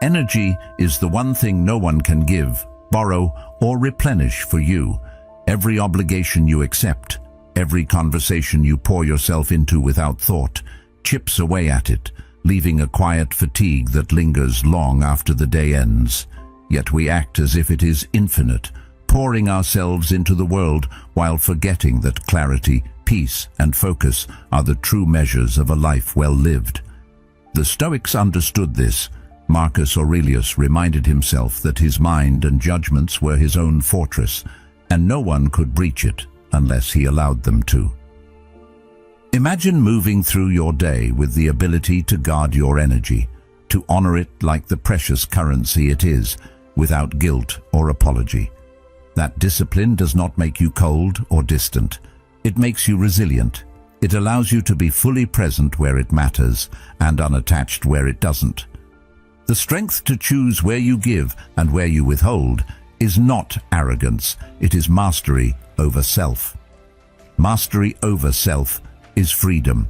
Energy is the one thing no one can give, borrow, or replenish for you. Every obligation you accept, every conversation you pour yourself into without thought, chips away at it, leaving a quiet fatigue that lingers long after the day ends. Yet we act as if it is infinite, pouring ourselves into the world while forgetting that clarity, peace, and focus are the true measures of a life well lived. The Stoics understood this. Marcus Aurelius reminded himself that his mind and judgments were his own fortress, and no one could breach it unless he allowed them to. Imagine moving through your day with the ability to guard your energy, to honor it like the precious currency it is, without guilt or apology. That discipline does not make you cold or distant. It makes you resilient. It allows you to be fully present where it matters and unattached where it doesn't. The strength to choose where you give and where you withhold is not arrogance, it is mastery over self. Mastery over self is freedom.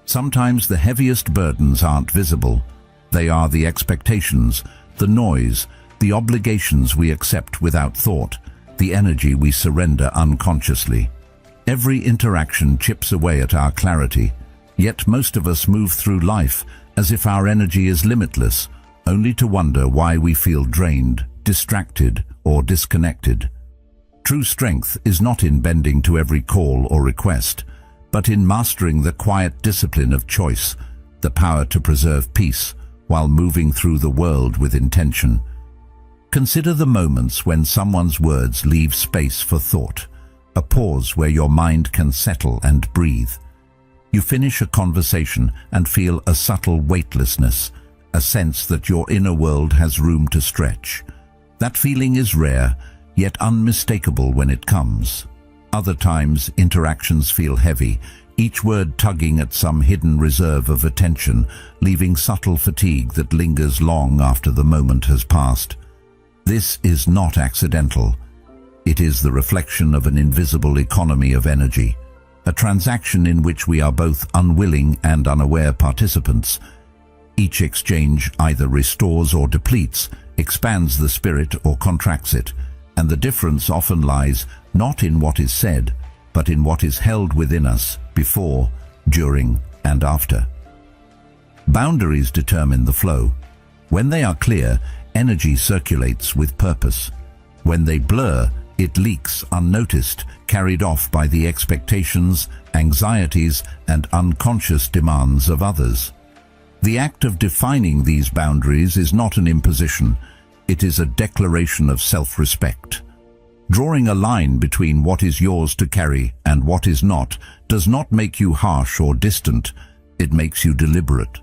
Sometimes the heaviest burdens aren't visible. They are the expectations, the noise, the obligations we accept without thought, the energy we surrender unconsciously. Every interaction chips away at our clarity, yet most of us move through life as if our energy is limitless, only to wonder why we feel drained, distracted, or disconnected. True strength is not in bending to every call or request, but in mastering the quiet discipline of choice, the power to preserve peace while moving through the world with intention. Consider the moments when someone's words leave space for thought, a pause where your mind can settle and breathe. You finish a conversation and feel a subtle weightlessness, a sense that your inner world has room to stretch. That feeling is rare, yet unmistakable when it comes. Other times, interactions feel heavy, each word tugging at some hidden reserve of attention, leaving subtle fatigue that lingers long after the moment has passed. This is not accidental. It is the reflection of an invisible economy of energy, a transaction in which we are both unwilling and unaware participants. Each exchange either restores or depletes, expands the spirit or contracts it, and the difference often lies not in what is said, but in what is held within us before, during, and after. Boundaries determine the flow. When they are clear, energy circulates with purpose. When they blur, it leaks unnoticed, carried off by the expectations, anxieties, and unconscious demands of others. The act of defining these boundaries is not an imposition, it is a declaration of self-respect. Drawing a line between what is yours to carry and what is not does not make you harsh or distant, it makes you deliberate.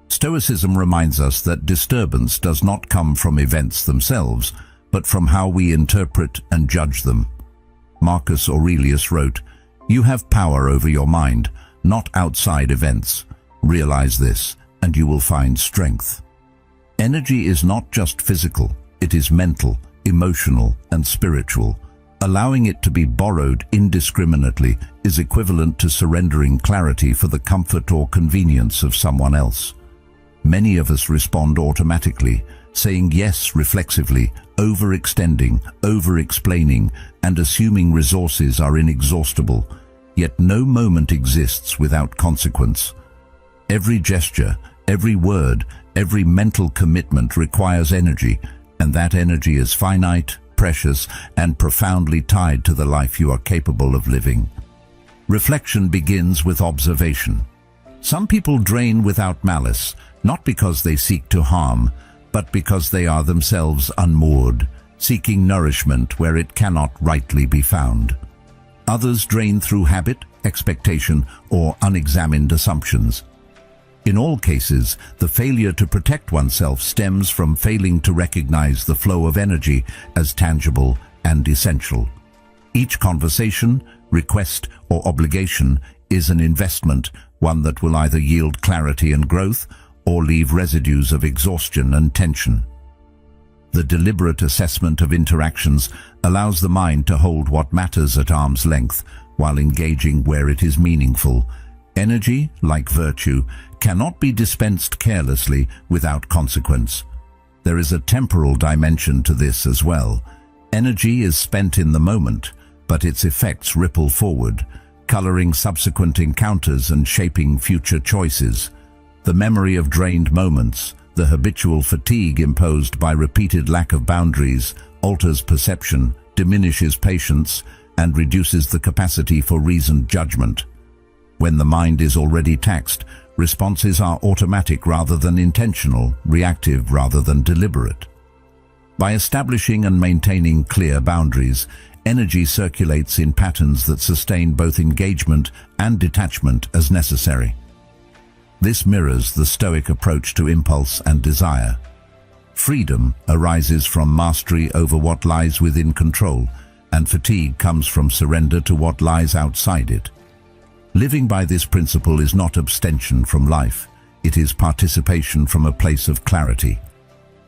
Stoicism reminds us that disturbance does not come from events themselves, but from how we interpret and judge them. Marcus Aurelius wrote, "You have power over your mind, not outside events. Realize this, and you will find strength." Energy is not just physical, it is mental, emotional, and spiritual. Allowing it to be borrowed indiscriminately is equivalent to surrendering clarity for the comfort or convenience of someone else. Many of us respond automatically, saying yes reflexively, overextending, over-explaining, and assuming resources are inexhaustible. Yet no moment exists without consequence. Every gesture, every word, every mental commitment requires energy, and that energy is finite, precious, and profoundly tied to the life you are capable of living. Reflection begins with observation. Some people drain without malice, not because they seek to harm, but because they are themselves unmoored, seeking nourishment where it cannot rightly be found. Others drain through habit, expectation, or unexamined assumptions. In all cases, the failure to protect oneself stems from failing to recognize the flow of energy as tangible and essential. Each conversation, request, or obligation is an investment, one that will either yield clarity and growth or leave residues of exhaustion and tension. The deliberate assessment of interactions allows the mind to hold what matters at arm's length while engaging where it is meaningful. Energy, like virtue, cannot be dispensed carelessly without consequence. There is a temporal dimension to this as well. Energy is spent in the moment, but its effects ripple forward, coloring subsequent encounters and shaping future choices. The memory of drained moments, the habitual fatigue imposed by repeated lack of boundaries, alters perception, diminishes patience, and reduces the capacity for reasoned judgment. When the mind is already taxed, responses are automatic rather than intentional, reactive rather than deliberate. By establishing and maintaining clear boundaries, energy circulates in patterns that sustain both engagement and detachment as necessary. This mirrors the Stoic approach to impulse and desire. Freedom arises from mastery over what lies within control, and fatigue comes from surrender to what lies outside it. Living by this principle is not abstention from life, it is participation from a place of clarity.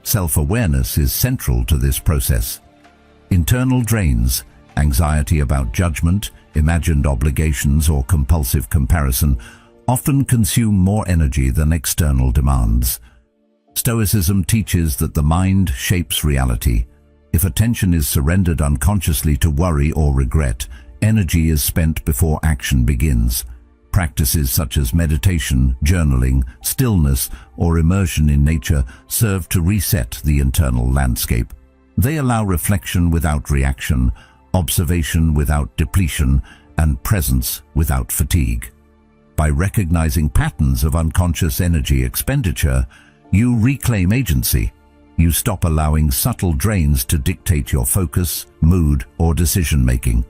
Self-awareness is central to this process. Internal drains, anxiety about judgment, imagined obligations, or compulsive comparison often consume more energy than external demands. Stoicism teaches that the mind shapes reality. If attention is surrendered unconsciously to worry or regret, energy is spent before action begins. Practices such as meditation, journaling, stillness, or immersion in nature serve to reset the internal landscape. They allow reflection without reaction, observation without depletion, and presence without fatigue. By recognizing patterns of unconscious energy expenditure, you reclaim agency. You stop allowing subtle drains to dictate your focus, mood, or decision-making.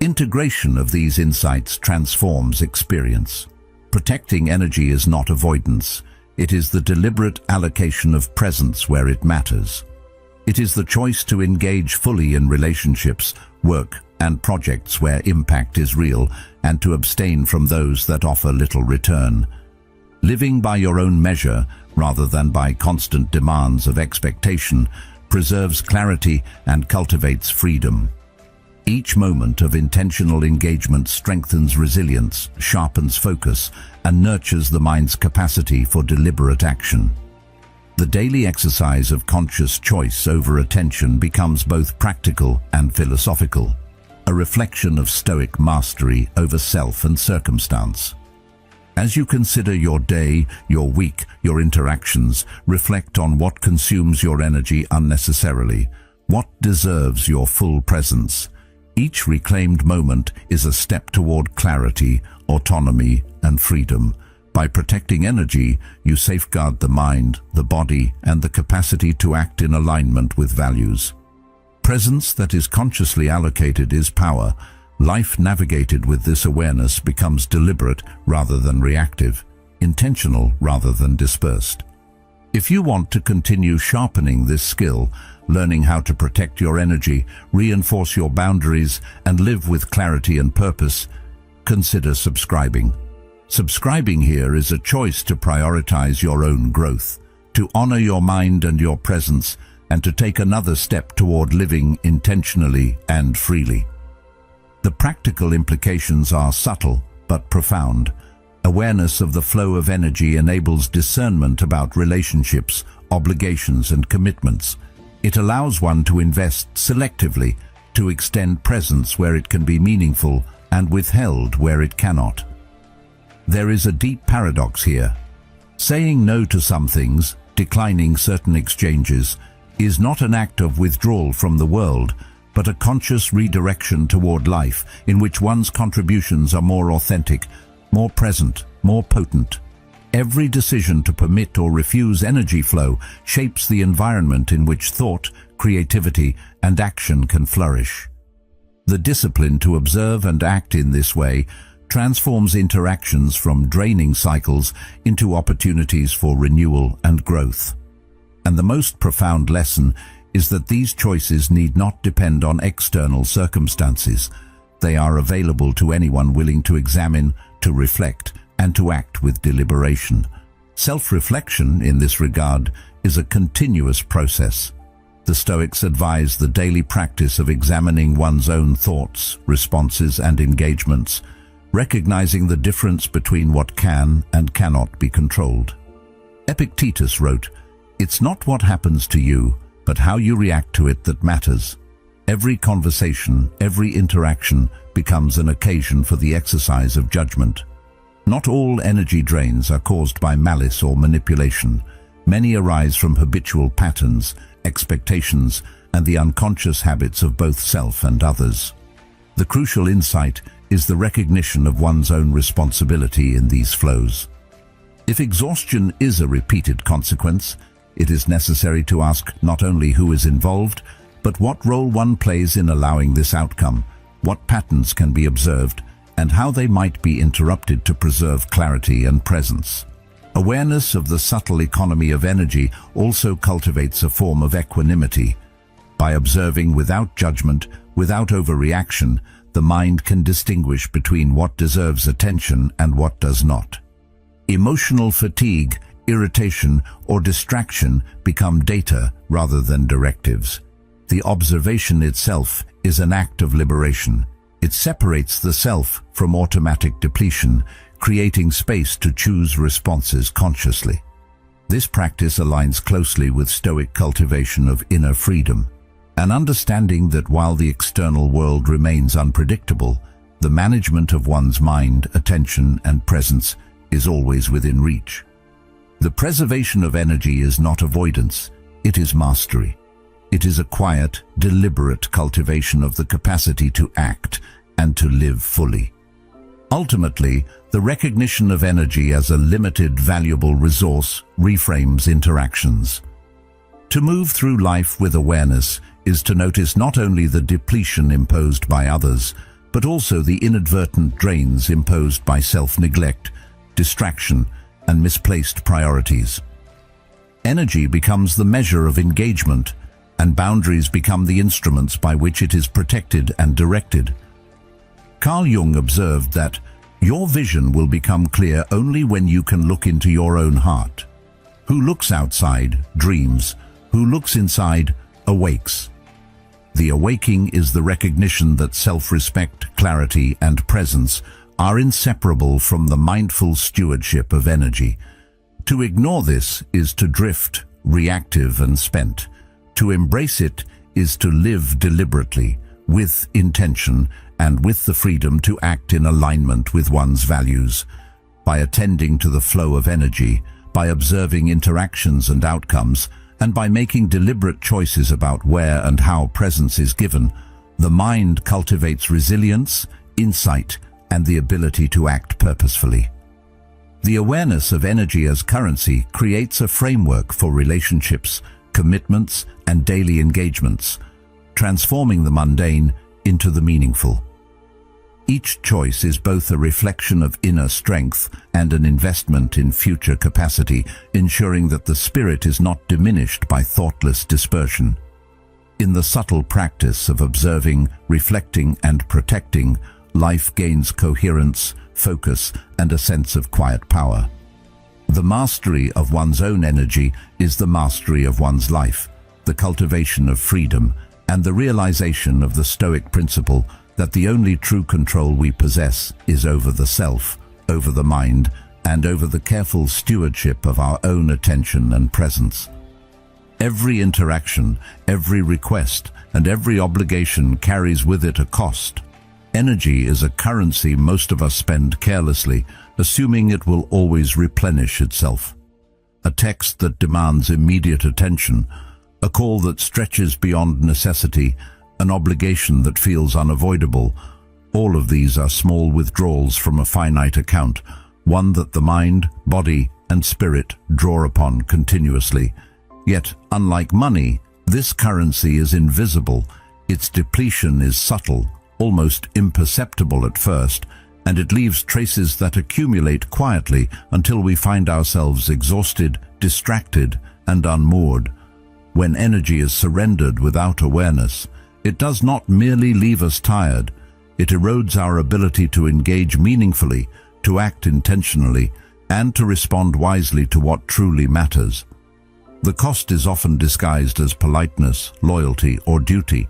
Integration of these insights transforms experience. Protecting energy is not avoidance. It is the deliberate allocation of presence where it matters. It is the choice to engage fully in relationships, work, and projects where impact is real, and to abstain from those that offer little return. Living by your own measure, rather than by constant demands of expectation, preserves clarity and cultivates freedom. Each moment of intentional engagement strengthens resilience, sharpens focus, and nurtures the mind's capacity for deliberate action. The daily exercise of conscious choice over attention becomes both practical and philosophical, a reflection of Stoic mastery over self and circumstance. As you consider your day, your week, your interactions, reflect on what consumes your energy unnecessarily, what deserves your full presence. Each reclaimed moment is a step toward clarity, autonomy, and freedom. By protecting energy, you safeguard the mind, the body, and the capacity to act in alignment with values. Presence that is consciously allocated is power. Life navigated with this awareness becomes deliberate rather than reactive, intentional rather than dispersed. If you want to continue sharpening this skill, learning how to protect your energy, reinforce your boundaries, and live with clarity and purpose, consider subscribing. Subscribing here is a choice to prioritize your own growth, to honor your mind and your presence, and to take another step toward living intentionally and freely. The practical implications are subtle but profound. Awareness of the flow of energy enables discernment about relationships, obligations, and commitments. It allows one to invest selectively, to extend presence where it can be meaningful and withheld where it cannot. There is a deep paradox here. Saying no to some things, declining certain exchanges, is not an act of withdrawal from the world, but a conscious redirection toward life in which one's contributions are more authentic, more present, more potent. Every decision to permit or refuse energy flow shapes the environment in which thought, creativity, and action can flourish. The discipline to observe and act in this way transforms interactions from draining cycles into opportunities for renewal and growth. And the most profound lesson is that these choices need not depend on external circumstances. They are available to anyone willing to examine, to reflect, and to act with deliberation. Self-reflection, in this regard, is a continuous process. The Stoics advise the daily practice of examining one's own thoughts, responses, and engagements, recognizing the difference between what can and cannot be controlled. Epictetus wrote, It's not what happens to you, but how you react to it that matters. Every conversation, every interaction becomes an occasion for the exercise of judgment. Not all energy drains are caused by malice or manipulation. Many arise from habitual patterns, expectations, and the unconscious habits of both self and others. The crucial insight is the recognition of one's own responsibility in these flows. If exhaustion is a repeated consequence, it is necessary to ask not only who is involved, but what role one plays in allowing this outcome, what patterns can be observed, and how they might be interrupted to preserve clarity and presence. Awareness of the subtle economy of energy also cultivates a form of equanimity. By observing without judgment, without overreaction, the mind can distinguish between what deserves attention and what does not. Emotional fatigue, irritation, or distraction become data rather than directives. The observation itself is an act of liberation. It separates the self from automatic depletion, creating space to choose responses consciously. This practice aligns closely with Stoic cultivation of inner freedom, an understanding that while the external world remains unpredictable, the management of one's mind, attention, and presence is always within reach. The preservation of energy is not avoidance, it is mastery. It is a quiet, deliberate cultivation of the capacity to act and to live fully. Ultimately, the recognition of energy as a limited, valuable resource reframes interactions. To move through life with awareness is to notice not only the depletion imposed by others, but also the inadvertent drains imposed by self-neglect, distraction, and misplaced priorities. Energy becomes the measure of engagement, and boundaries become the instruments by which it is protected and directed. Carl Jung observed that your vision will become clear only when you can look into your own heart. Who looks outside dreams, who looks inside awakes. The awaking is the recognition that self-respect, clarity, and presence are inseparable from the mindful stewardship of energy. To ignore this is to drift, reactive and spent. To embrace it is to live deliberately, with intention, and with the freedom to act in alignment with one's values. By attending to the flow of energy, by observing interactions and outcomes, and by making deliberate choices about where and how presence is given, the mind cultivates resilience, insight, and the ability to act purposefully. The awareness of energy as currency creates a framework for relationships, commitments, and daily engagements, transforming the mundane into the meaningful. Each choice is both a reflection of inner strength and an investment in future capacity, ensuring that the spirit is not diminished by thoughtless dispersion. In the subtle practice of observing, reflecting, and protecting, life gains coherence, focus, and a sense of quiet power. The mastery of one's own energy is the mastery of one's life, the cultivation of freedom, and the realization of the Stoic principle that the only true control we possess is over the self, over the mind, and over the careful stewardship of our own attention and presence. Every interaction, every request, and every obligation carries with it a cost. Energy is a currency most of us spend carelessly, assuming it will always replenish itself. A text that demands immediate attention, a call that stretches beyond necessity, an obligation that feels unavoidable, all of these are small withdrawals from a finite account, one that the mind, body, and spirit draw upon continuously. Yet, unlike money, this currency is invisible, its depletion is subtle, almost imperceptible at first, and it leaves traces that accumulate quietly until we find ourselves exhausted, distracted, and unmoored. When energy is surrendered without awareness, it does not merely leave us tired, it erodes our ability to engage meaningfully, to act intentionally, and to respond wisely to what truly matters. The cost is often disguised as politeness, loyalty, or duty,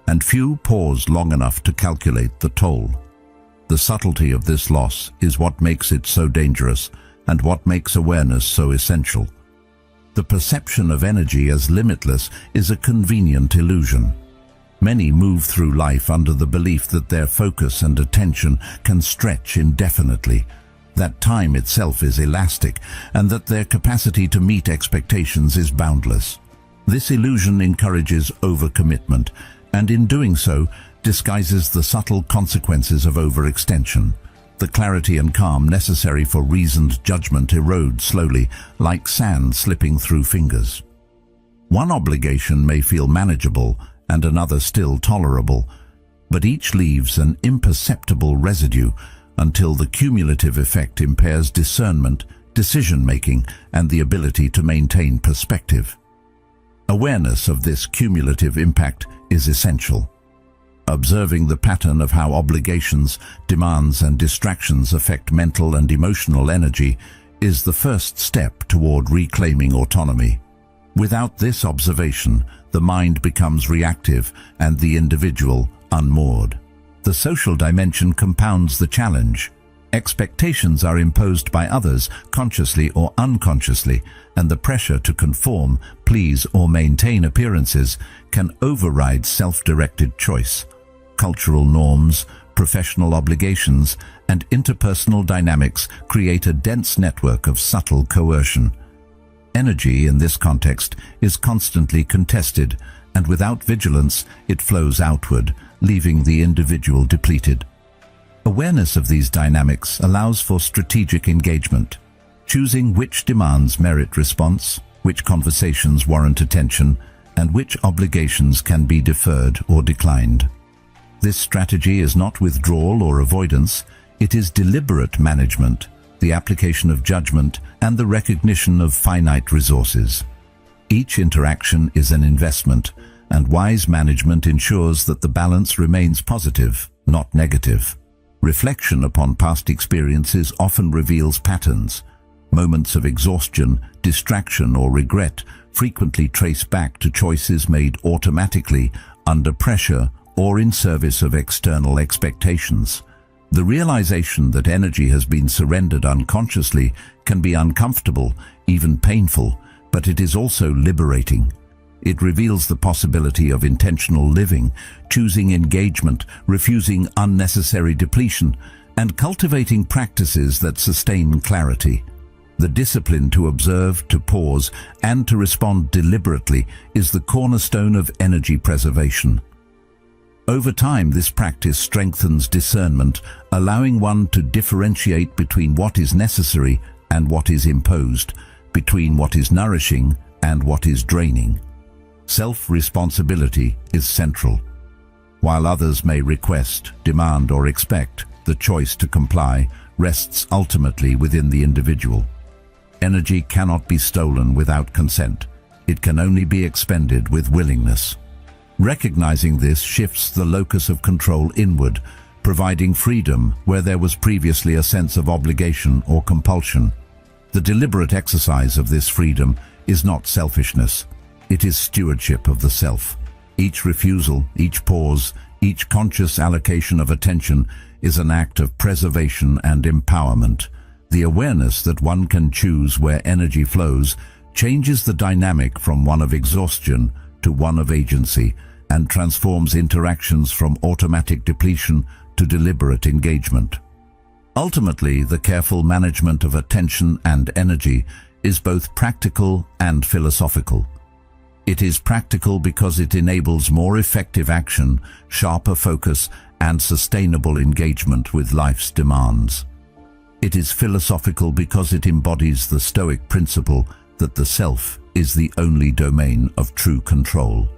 and few pause long enough to calculate the toll. The subtlety of this loss is what makes it so dangerous and what makes awareness so essential. The perception of energy as limitless is a convenient illusion. Many move through life under the belief that their focus and attention can stretch indefinitely, that time itself is elastic, and that their capacity to meet expectations is boundless. This illusion encourages overcommitment, and in doing so, disguises the subtle consequences of overextension. The clarity and calm necessary for reasoned judgment erode slowly, like sand slipping through fingers. One obligation may feel manageable and another still tolerable, but each leaves an imperceptible residue until the cumulative effect impairs discernment, decision-making, and the ability to maintain perspective. Awareness of this cumulative impact is essential. Observing the pattern of how obligations, demands, and distractions affect mental and emotional energy is the first step toward reclaiming autonomy. Without this observation, the mind becomes reactive and the individual unmoored. The social dimension compounds the challenge. Expectations are imposed by others, consciously or unconsciously, and the pressure to conform, please, or maintain appearances can override self-directed choice. Cultural norms, professional obligations, and interpersonal dynamics create a dense network of subtle coercion. Energy in this context is constantly contested, and without vigilance, it flows outward, leaving the individual depleted. Awareness of these dynamics allows for strategic engagement, choosing which demands merit response, which conversations warrant attention, and which obligations can be deferred or declined. This strategy is not withdrawal or avoidance, it is deliberate management, the application of judgment, and the recognition of finite resources. Each interaction is an investment, and wise management ensures that the balance remains positive, not negative. Reflection upon past experiences often reveals patterns. Moments of exhaustion, distraction, or regret frequently trace back to choices made automatically, under pressure, or in service of external expectations. The realization that energy has been surrendered unconsciously can be uncomfortable, even painful, but it is also liberating. It reveals the possibility of intentional living, choosing engagement, refusing unnecessary depletion, and cultivating practices that sustain clarity. The discipline to observe, to pause, and to respond deliberately is the cornerstone of energy preservation. Over time, this practice strengthens discernment, allowing one to differentiate between what is necessary and what is imposed, between what is nourishing and what is draining. Self-responsibility is central. While others may request, demand, or expect, the choice to comply rests ultimately within the individual. Energy cannot be stolen without consent. It can only be expended with willingness. Recognizing this shifts the locus of control inward, providing freedom where there was previously a sense of obligation or compulsion. The deliberate exercise of this freedom is not selfishness. It is stewardship of the self. Each refusal, each pause, each conscious allocation of attention is an act of preservation and empowerment. The awareness that one can choose where energy flows changes the dynamic from one of exhaustion to one of agency, and transforms interactions from automatic depletion to deliberate engagement. Ultimately, the careful management of attention and energy is both practical and philosophical. It is practical because it enables more effective action, sharper focus, and sustainable engagement with life's demands. It is philosophical because it embodies the Stoic principle that the self is the only domain of true control.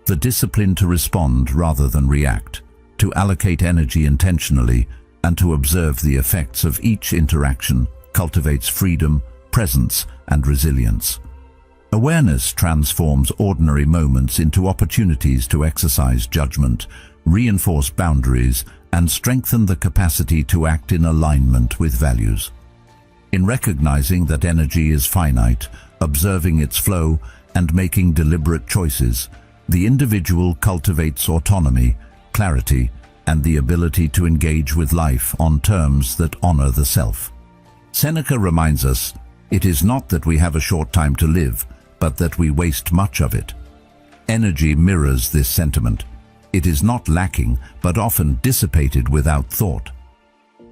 The discipline to respond rather than react, to allocate energy intentionally, and to observe the effects of each interaction cultivates freedom, presence, and resilience. Awareness transforms ordinary moments into opportunities to exercise judgment, reinforce boundaries, and strengthen the capacity to act in alignment with values. In recognizing that energy is finite, observing its flow, and making deliberate choices, the individual cultivates autonomy, clarity, and the ability to engage with life on terms that honor the self. Seneca reminds us, It is not that we have a short time to live, but that we waste much of it. Energy mirrors this sentiment. It is not lacking, but often dissipated without thought.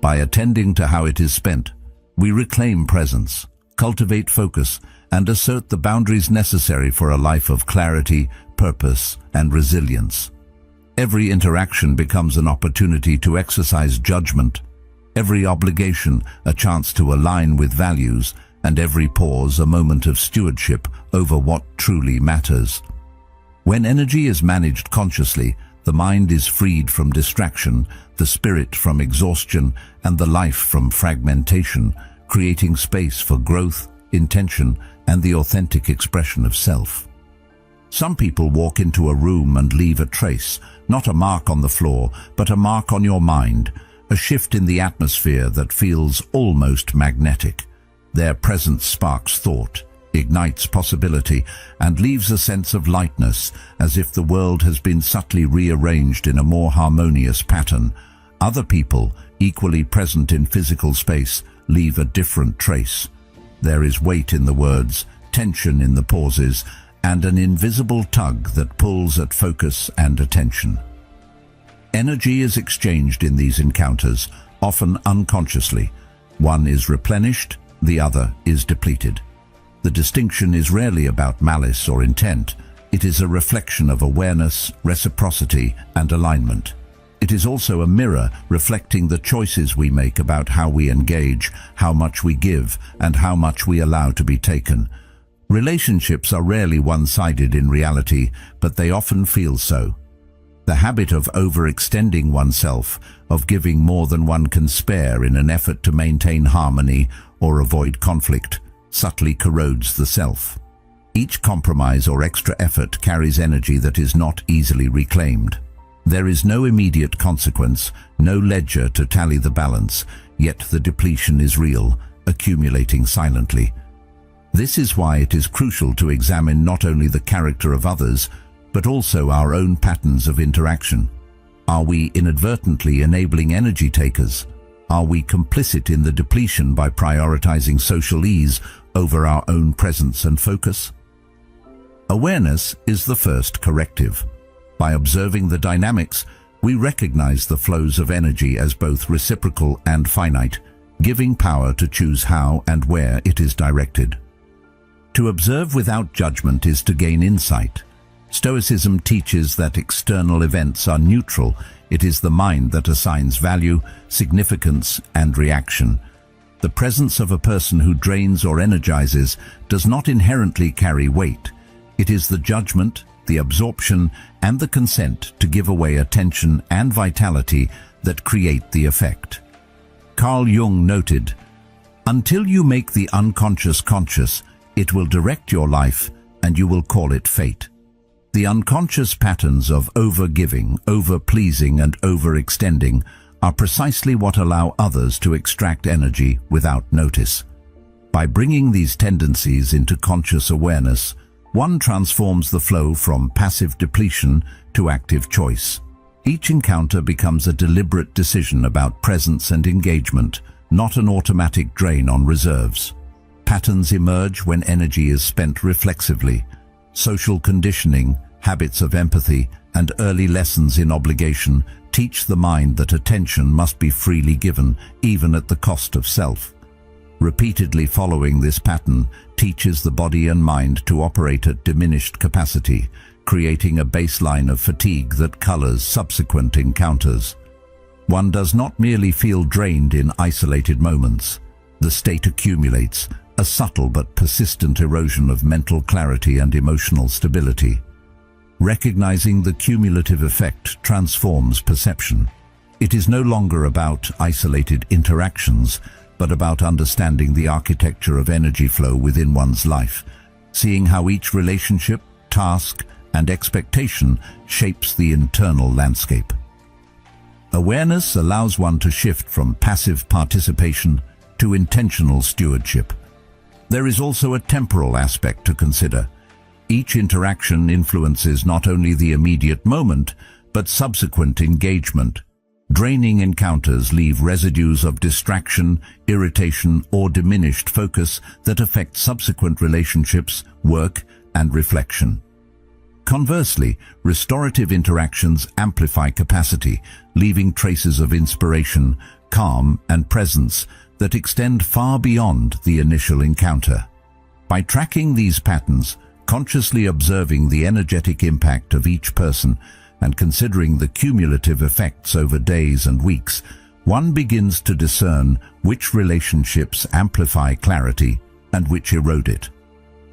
By attending to how it is spent, we reclaim presence, cultivate focus, and assert the boundaries necessary for a life of clarity, purpose, and resilience. Every interaction becomes an opportunity to exercise judgment, every obligation a chance to align with values, and every pause a moment of stewardship over what truly matters. When energy is managed consciously, the mind is freed from distraction, the spirit from exhaustion, and the life from fragmentation, creating space for growth, intention, and the authentic expression of self. Some people walk into a room and leave a trace, not a mark on the floor, but a mark on your mind, a shift in the atmosphere that feels almost magnetic. Their presence sparks thought, ignites possibility, and leaves a sense of lightness, as if the world has been subtly rearranged in a more harmonious pattern. Other people, equally present in physical space, leave a different trace. There is weight in the words, tension in the pauses, and an invisible tug that pulls at focus and attention. Energy is exchanged in these encounters, often unconsciously. One is replenished, the other is depleted. The distinction is rarely about malice or intent. It is a reflection of awareness, reciprocity, and alignment. It is also a mirror reflecting the choices we make about how we engage, how much we give, and how much we allow to be taken. Relationships are rarely one-sided in reality, but they often feel so. The habit of overextending oneself, of giving more than one can spare in an effort to maintain harmony or avoid conflict, subtly corrodes the self. Each compromise or extra effort carries energy that is not easily reclaimed. There is no immediate consequence, no ledger to tally the balance, yet the depletion is real, accumulating silently. This is why it is crucial to examine not only the character of others, but also our own patterns of interaction. Are we inadvertently enabling energy takers? Are we complicit in the depletion by prioritizing social ease over our own presence and focus? Awareness is the first corrective. By observing the dynamics, we recognize the flows of energy as both reciprocal and finite, giving power to choose how and where it is directed. To observe without judgment is to gain insight. Stoicism teaches that external events are neutral. It is the mind that assigns value, significance, and reaction. The presence of a person who drains or energizes does not inherently carry weight. It is the judgment, the absorption, and the consent to give away attention and vitality that create the effect. Carl Jung noted, "Until you make the unconscious conscious, it will direct your life and you will call it fate." The unconscious patterns of over-giving, over-pleasing, and overextending are precisely what allow others to extract energy without notice. By bringing these tendencies into conscious awareness, one transforms the flow from passive depletion to active choice. Each encounter becomes a deliberate decision about presence and engagement, not an automatic drain on reserves. Patterns emerge when energy is spent reflexively. Social conditioning, habits of empathy, and early lessons in obligation teach the mind that attention must be freely given, even at the cost of self. Repeatedly following this pattern teaches the body and mind to operate at diminished capacity, creating a baseline of fatigue that colors subsequent encounters. One does not merely feel drained in isolated moments. The state accumulates, a subtle but persistent erosion of mental clarity and emotional stability. Recognizing the cumulative effect transforms perception. It is no longer about isolated interactions, but about understanding the architecture of energy flow within one's life, seeing how each relationship, task, and expectation shapes the internal landscape. Awareness allows one to shift from passive participation to intentional stewardship. There is also a temporal aspect to consider. Each interaction influences not only the immediate moment, but subsequent engagement. Draining encounters leave residues of distraction, irritation, or diminished focus that affect subsequent relationships, work, and reflection. Conversely, restorative interactions amplify capacity, leaving traces of inspiration, calm, and presence that extend far beyond the initial encounter. By tracking these patterns, consciously observing the energetic impact of each person, and considering the cumulative effects over days and weeks, one begins to discern which relationships amplify clarity and which erode it.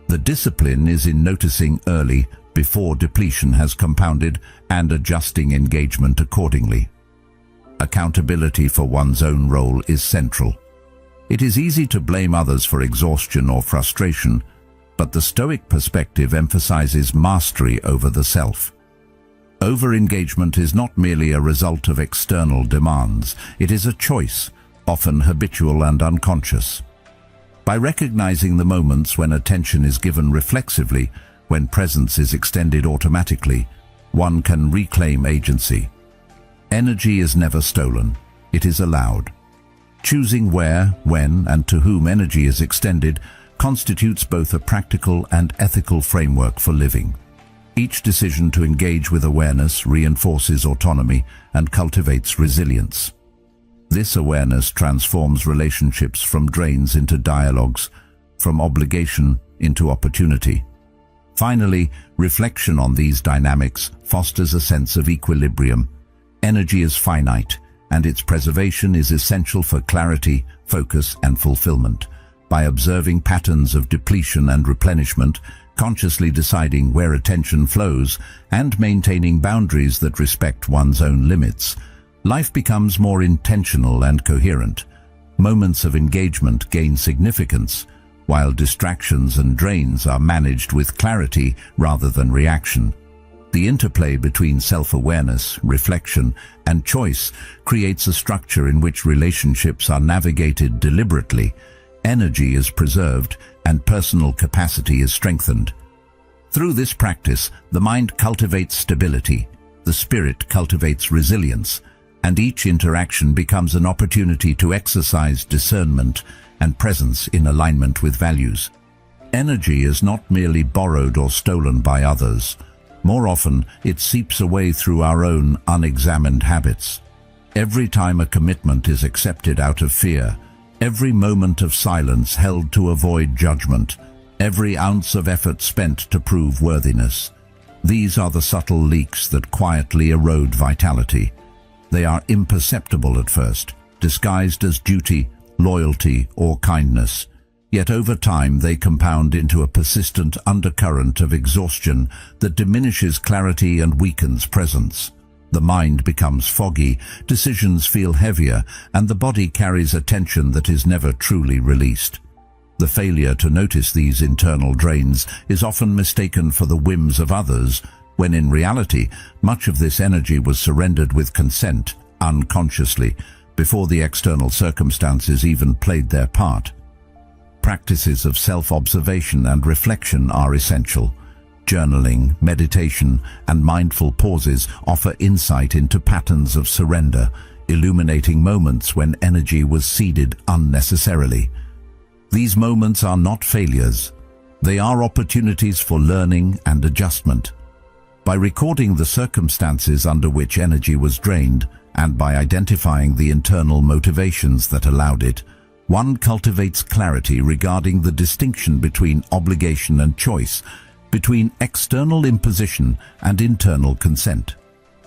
The discipline is in noticing early, before depletion has compounded, and adjusting engagement accordingly. Accountability for one's own role is central. It is easy to blame others for exhaustion or frustration, but the Stoic perspective emphasizes mastery over the self. Over-engagement is not merely a result of external demands, it is a choice, often habitual and unconscious. By recognizing the moments when attention is given reflexively, when presence is extended automatically, one can reclaim agency. Energy is never stolen, it is allowed. Choosing where, when, and to whom energy is extended constitutes both a practical and ethical framework for living. Each decision to engage with awareness reinforces autonomy and cultivates resilience. This awareness transforms relationships from drains into dialogues, from obligation into opportunity. Finally, reflection on these dynamics fosters a sense of equilibrium. Energy is finite, and its preservation is essential for clarity, focus, and fulfillment. By observing patterns of depletion and replenishment, consciously deciding where attention flows, and maintaining boundaries that respect one's own limits, life becomes more intentional and coherent. Moments of engagement gain significance, while distractions and drains are managed with clarity rather than reaction. The interplay between self-awareness, reflection, and choice creates a structure in which relationships are navigated deliberately, energy is preserved, and personal capacity is strengthened. Through this practice, the mind cultivates stability, the spirit cultivates resilience, and each interaction becomes an opportunity to exercise discernment and presence in alignment with values. Energy is not merely borrowed or stolen by others. More often, it seeps away through our own unexamined habits. Every time a commitment is accepted out of fear, every moment of silence held to avoid judgment, every ounce of effort spent to prove worthiness. These are the subtle leaks that quietly erode vitality. They are imperceptible at first, disguised as duty, loyalty, or kindness. Yet over time they compound into a persistent undercurrent of exhaustion that diminishes clarity and weakens presence. The mind becomes foggy, decisions feel heavier, and the body carries a tension that is never truly released. The failure to notice these internal drains is often mistaken for the whims of others, when in reality, much of this energy was surrendered with consent, unconsciously, before the external circumstances even played their part. Practices of self-observation and reflection are essential. Journaling, meditation, and mindful pauses offer insight into patterns of surrender, illuminating moments when energy was ceded unnecessarily. These moments are not failures. They are opportunities for learning and adjustment. By recording the circumstances under which energy was drained, and by identifying the internal motivations that allowed it, one cultivates clarity regarding the distinction between obligation and choice, between external imposition and internal consent.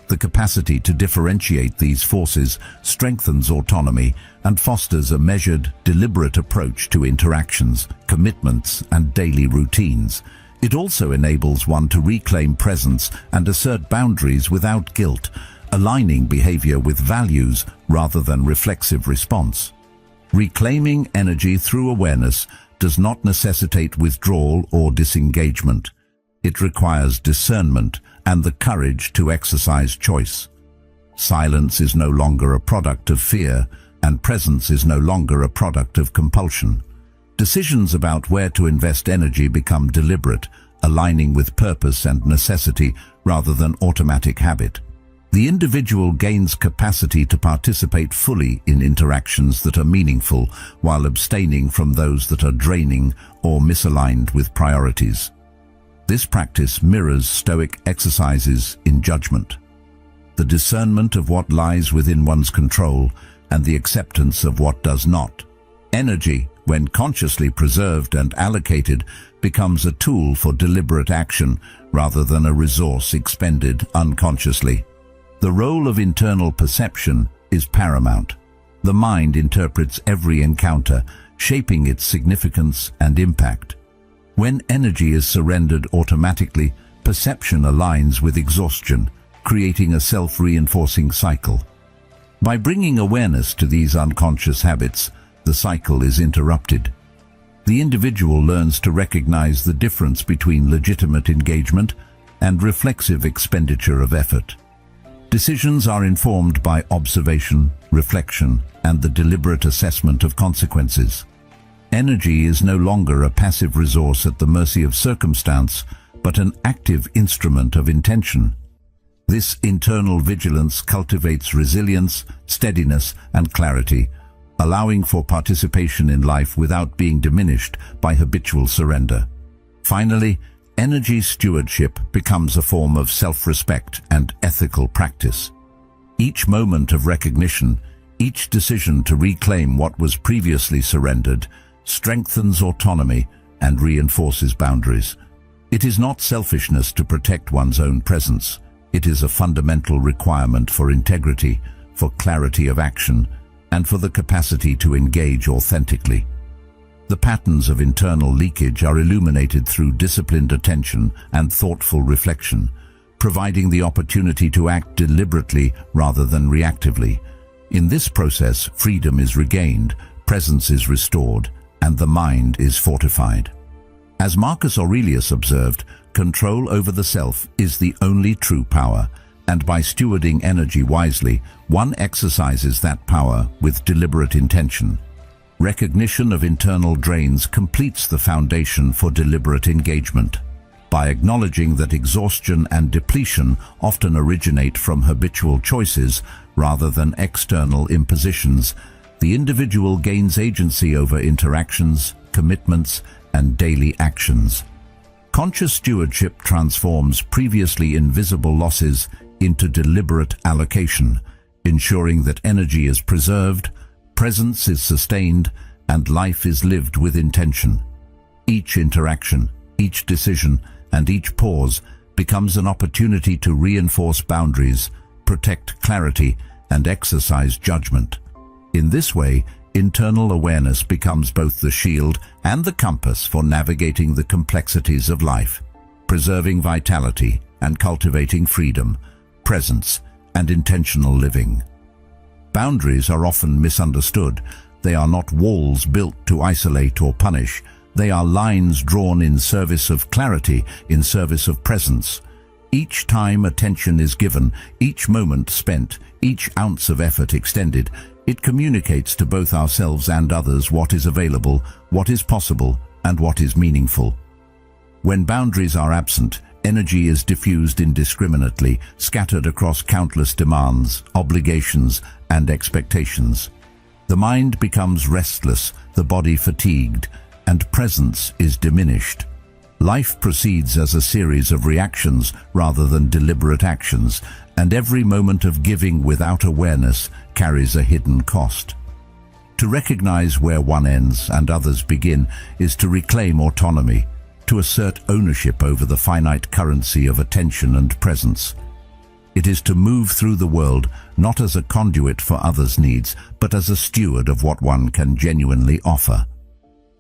The capacity to differentiate these forces strengthens autonomy and fosters a measured, deliberate approach to interactions, commitments, and daily routines. It also enables one to reclaim presence and assert boundaries without guilt, aligning behavior with values rather than reflexive response. Reclaiming energy through awareness does not necessitate withdrawal or disengagement. It requires discernment and the courage to exercise choice. Silence is no longer a product of fear, and presence is no longer a product of compulsion. Decisions about where to invest energy become deliberate, aligning with purpose and necessity rather than automatic habit. The individual gains capacity to participate fully in interactions that are meaningful while abstaining from those that are draining or misaligned with priorities. This practice mirrors Stoic exercises in judgment, the discernment of what lies within one's control and the acceptance of what does not. Energy, when consciously preserved and allocated, becomes a tool for deliberate action rather than a resource expended unconsciously. The role of internal perception is paramount. The mind interprets every encounter, shaping its significance and impact. When energy is surrendered automatically, perception aligns with exhaustion, creating a self-reinforcing cycle. By bringing awareness to these unconscious habits, the cycle is interrupted. The individual learns to recognize the difference between legitimate engagement and reflexive expenditure of effort. Decisions are informed by observation, reflection, and the deliberate assessment of consequences. Energy is no longer a passive resource at the mercy of circumstance, but an active instrument of intention. This internal vigilance cultivates resilience, steadiness, and clarity, allowing for participation in life without being diminished by habitual surrender. Finally, energy stewardship becomes a form of self-respect and ethical practice. Each moment of recognition, each decision to reclaim what was previously surrendered, strengthens autonomy and reinforces boundaries. It is not selfishness to protect one's own presence. It is a fundamental requirement for integrity, for clarity of action, and for the capacity to engage authentically. The patterns of internal leakage are illuminated through disciplined attention and thoughtful reflection, providing the opportunity to act deliberately rather than reactively. In this process, freedom is regained, presence is restored, and the mind is fortified. As Marcus Aurelius observed, control over the self is the only true power, and by stewarding energy wisely, one exercises that power with deliberate intention. Recognition of internal drains completes the foundation for deliberate engagement. By acknowledging that exhaustion and depletion often originate from habitual choices rather than external impositions, the individual gains agency over interactions, commitments, and daily actions. Conscious stewardship transforms previously invisible losses into deliberate allocation, ensuring that energy is preserved, presence is sustained, and life is lived with intention. Each interaction, each decision, and each pause becomes an opportunity to reinforce boundaries, protect clarity, and exercise judgment. In this way, internal awareness becomes both the shield and the compass for navigating the complexities of life, preserving vitality and cultivating freedom, presence, and intentional living. Boundaries are often misunderstood. They are not walls built to isolate or punish. They are lines drawn in service of clarity, in service of presence. Each time attention is given, each moment spent, each ounce of effort extended, it communicates to both ourselves and others what is available, what is possible, and what is meaningful. When boundaries are absent, energy is diffused indiscriminately, scattered across countless demands, obligations, and expectations. The mind becomes restless, the body fatigued, and presence is diminished. Life proceeds as a series of reactions rather than deliberate actions, and every moment of giving without awareness carries a hidden cost. To recognize where one ends and others begin is to reclaim autonomy, to assert ownership over the finite currency of attention and presence. It is to move through the world not as a conduit for others' needs, but as a steward of what one can genuinely offer.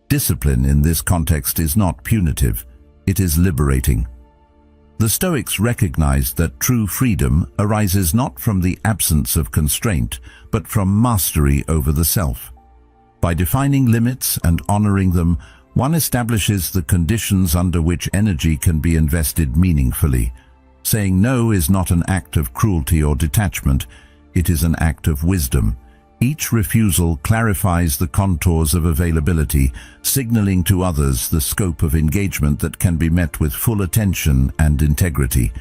Discipline in this context is not punitive, it is liberating. The Stoics recognized that true freedom arises not from the absence of constraint, but from mastery over the self. By defining limits and honoring them, one establishes the conditions under which energy can be invested meaningfully. Saying no is not an act of cruelty or detachment, it is an act of wisdom. Each refusal clarifies the contours of availability, signaling to others the scope of engagement that can be met with full attention and integrity.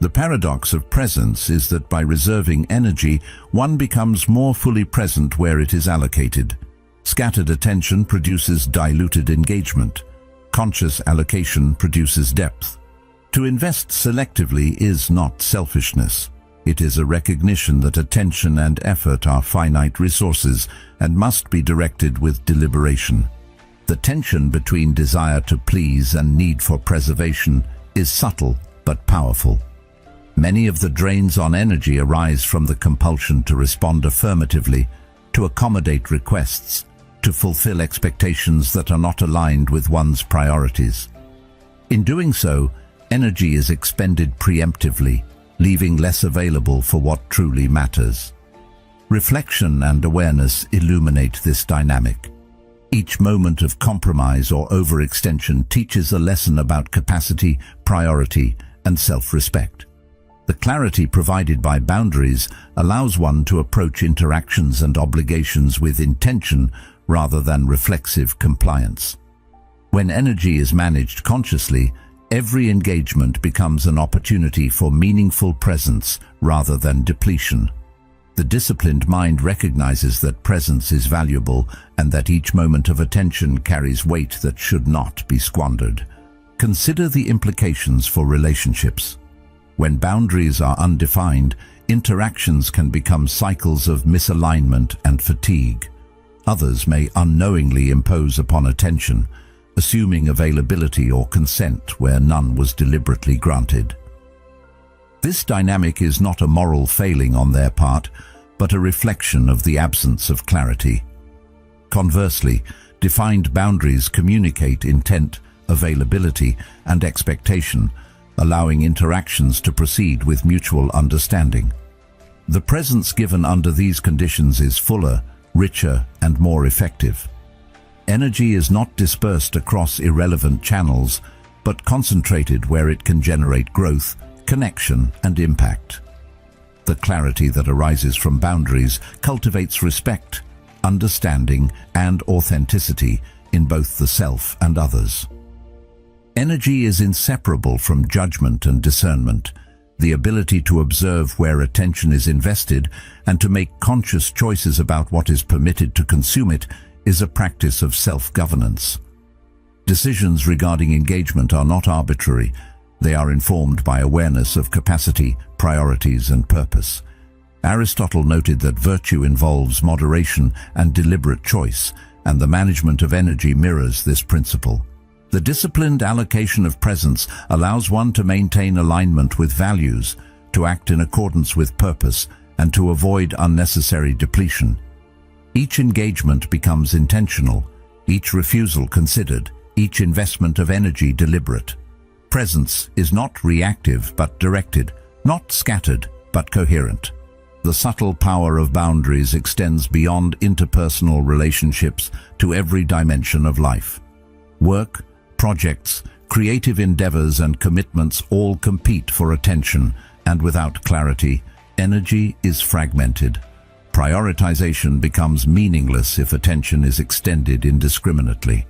The paradox of presence is that by reserving energy, one becomes more fully present where it is allocated. Scattered attention produces diluted engagement. Conscious allocation produces depth. To invest selectively is not selfishness. It is a recognition that attention and effort are finite resources and must be directed with deliberation. The tension between desire to please and need for preservation is subtle but powerful. Many of the drains on energy arise from the compulsion to respond affirmatively, to accommodate requests, to fulfill expectations that are not aligned with one's priorities. In doing so, energy is expended preemptively, leaving less available for what truly matters. Reflection and awareness illuminate this dynamic. Each moment of compromise or overextension teaches a lesson about capacity, priority, and self-respect. The clarity provided by boundaries allows one to approach interactions and obligations with intention rather than reflexive compliance. When energy is managed consciously, every engagement becomes an opportunity for meaningful presence rather than depletion. The disciplined mind recognizes that presence is valuable and that each moment of attention carries weight that should not be squandered. Consider the implications for relationships. When boundaries are undefined, interactions can become cycles of misalignment and fatigue. Others may unknowingly impose upon attention, assuming availability or consent where none was deliberately granted. This dynamic is not a moral failing on their part, but a reflection of the absence of clarity. Conversely, defined boundaries communicate intent, availability, and expectation, allowing interactions to proceed with mutual understanding. The presence given under these conditions is fuller, richer, and more effective. Energy is not dispersed across irrelevant channels, but concentrated where it can generate growth, connection, and impact. The clarity that arises from boundaries cultivates respect, understanding, and authenticity in both the self and others. Energy is inseparable from judgment and discernment. The ability to observe where attention is invested and to make conscious choices about what is permitted to consume it is a practice of self-governance. Decisions regarding engagement are not arbitrary. They are informed by awareness of capacity, priorities, and purpose. Aristotle noted that virtue involves moderation and deliberate choice, and the management of energy mirrors this principle. The disciplined allocation of presence allows one to maintain alignment with values, to act in accordance with purpose, and to avoid unnecessary depletion. Each engagement becomes intentional, each refusal considered, each investment of energy deliberate. Presence is not reactive but directed, not scattered but coherent. The subtle power of boundaries extends beyond interpersonal relationships to every dimension of life. Work, projects, creative endeavors, and commitments all compete for attention, and without clarity, energy is fragmented. Prioritization becomes meaningless if attention is extended indiscriminately.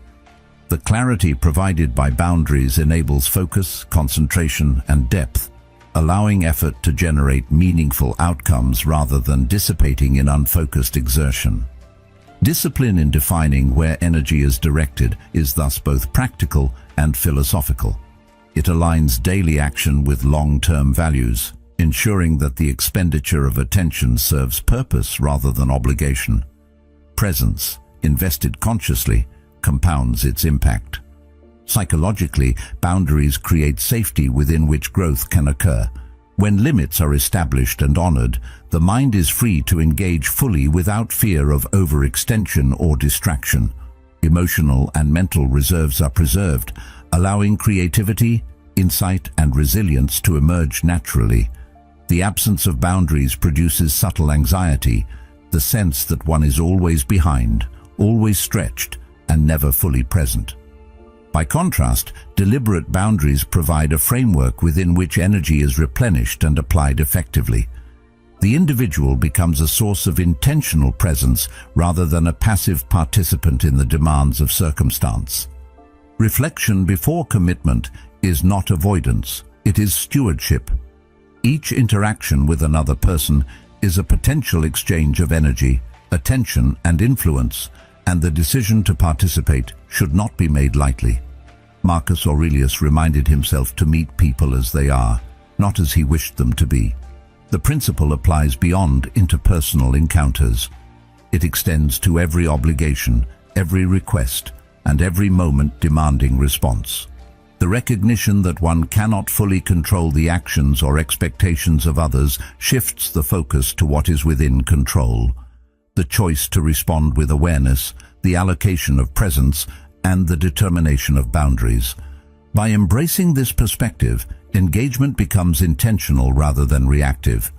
The clarity provided by boundaries enables focus, concentration, and depth, allowing effort to generate meaningful outcomes rather than dissipating in unfocused exertion. Discipline in defining where energy is directed is thus both practical and philosophical. It aligns daily action with long-term values, ensuring that the expenditure of attention serves purpose rather than obligation. Presence, invested consciously, compounds its impact. Psychologically, boundaries create safety within which growth can occur. When limits are established and honored, the mind is free to engage fully without fear of overextension or distraction. Emotional and mental reserves are preserved, allowing creativity, insight, and resilience to emerge naturally. The absence of boundaries produces subtle anxiety, the sense that one is always behind, always stretched, and never fully present. By contrast, deliberate boundaries provide a framework within which energy is replenished and applied effectively. The individual becomes a source of intentional presence rather than a passive participant in the demands of circumstance. Reflection before commitment is not avoidance, it is stewardship. Each interaction with another person is a potential exchange of energy, attention, and influence, and the decision to participate should not be made lightly. Marcus Aurelius reminded himself to meet people as they are, not as he wished them to be. The principle applies beyond interpersonal encounters. It extends to every obligation, every request, and every moment demanding response. The recognition that one cannot fully control the actions or expectations of others shifts the focus to what is within control. The choice to respond with awareness, the allocation of presence, and the determination of boundaries. By embracing this perspective, engagement becomes intentional rather than reactive,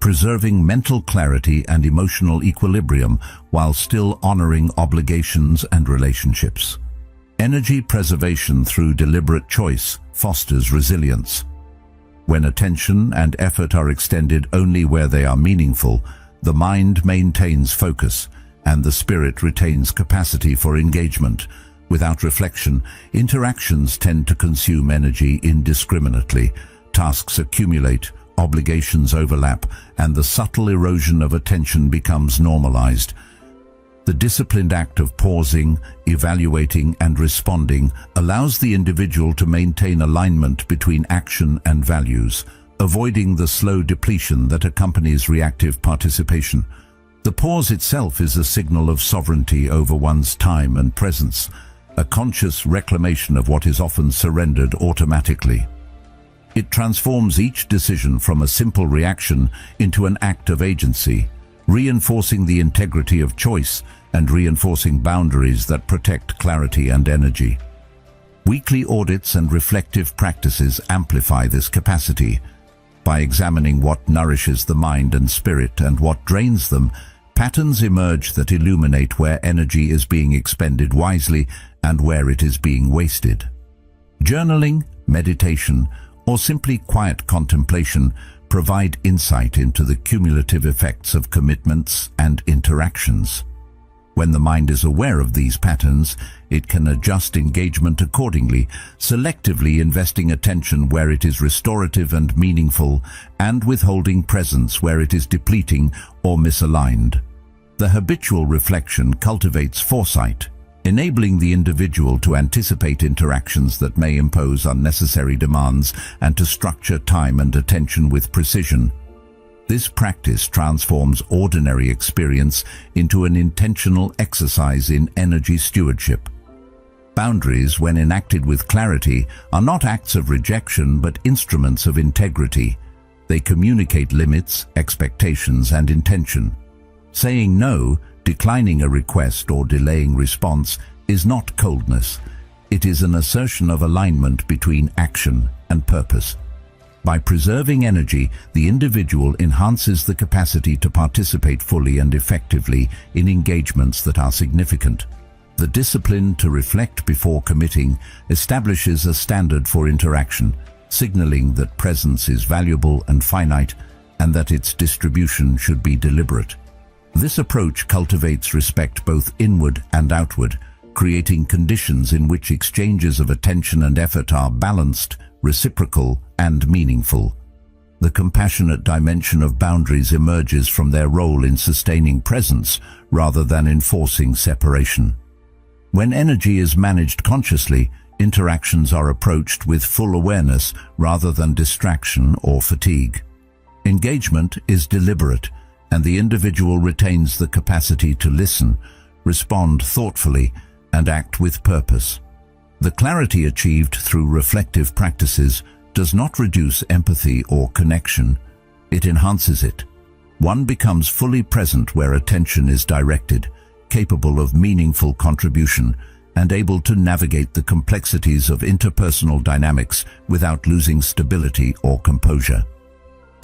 preserving mental clarity and emotional equilibrium while still honoring obligations and relationships. Energy preservation through deliberate choice fosters resilience. When attention and effort are extended only where they are meaningful, the mind maintains focus and the spirit retains capacity for engagement. Without reflection, interactions tend to consume energy indiscriminately. Tasks accumulate, obligations overlap, and the subtle erosion of attention becomes normalized. The disciplined act of pausing, evaluating, and responding allows the individual to maintain alignment between action and values, avoiding the slow depletion that accompanies reactive participation. The pause itself is a signal of sovereignty over one's time and presence, a conscious reclamation of what is often surrendered automatically. It transforms each decision from a simple reaction into an act of agency, reinforcing the integrity of choice and reinforcing boundaries that protect clarity and energy. Weekly audits and reflective practices amplify this capacity. By examining what nourishes the mind and spirit and what drains them, patterns emerge that illuminate where energy is being expended wisely and where it is being wasted. Journaling, meditation, or simply quiet contemplation provide insight into the cumulative effects of commitments and interactions. When the mind is aware of these patterns, it can adjust engagement accordingly, selectively investing attention where it is restorative and meaningful, and withholding presence where it is depleting or misaligned. The habitual reflection cultivates foresight, enabling the individual to anticipate interactions that may impose unnecessary demands and to structure time and attention with precision. This practice transforms ordinary experience into an intentional exercise in energy stewardship. Boundaries, when enacted with clarity, are not acts of rejection but instruments of integrity. They communicate limits, expectations, and intention. Saying no, declining a request, or delaying response is not coldness. It is an assertion of alignment between action and purpose. By preserving energy, the individual enhances the capacity to participate fully and effectively in engagements that are significant. The discipline to reflect before committing establishes a standard for interaction, signaling that presence is valuable and finite, and that its distribution should be deliberate. This approach cultivates respect both inward and outward, creating conditions in which exchanges of attention and effort are balanced, reciprocal, and meaningful. The compassionate dimension of boundaries emerges from their role in sustaining presence rather than enforcing separation. When energy is managed consciously, interactions are approached with full awareness rather than distraction or fatigue. Engagement is deliberate, and the individual retains the capacity to listen, respond thoughtfully, and act with purpose. The clarity achieved through reflective practices does not reduce empathy or connection, it enhances it. One becomes fully present where attention is directed, capable of meaningful contribution, and able to navigate the complexities of interpersonal dynamics without losing stability or composure.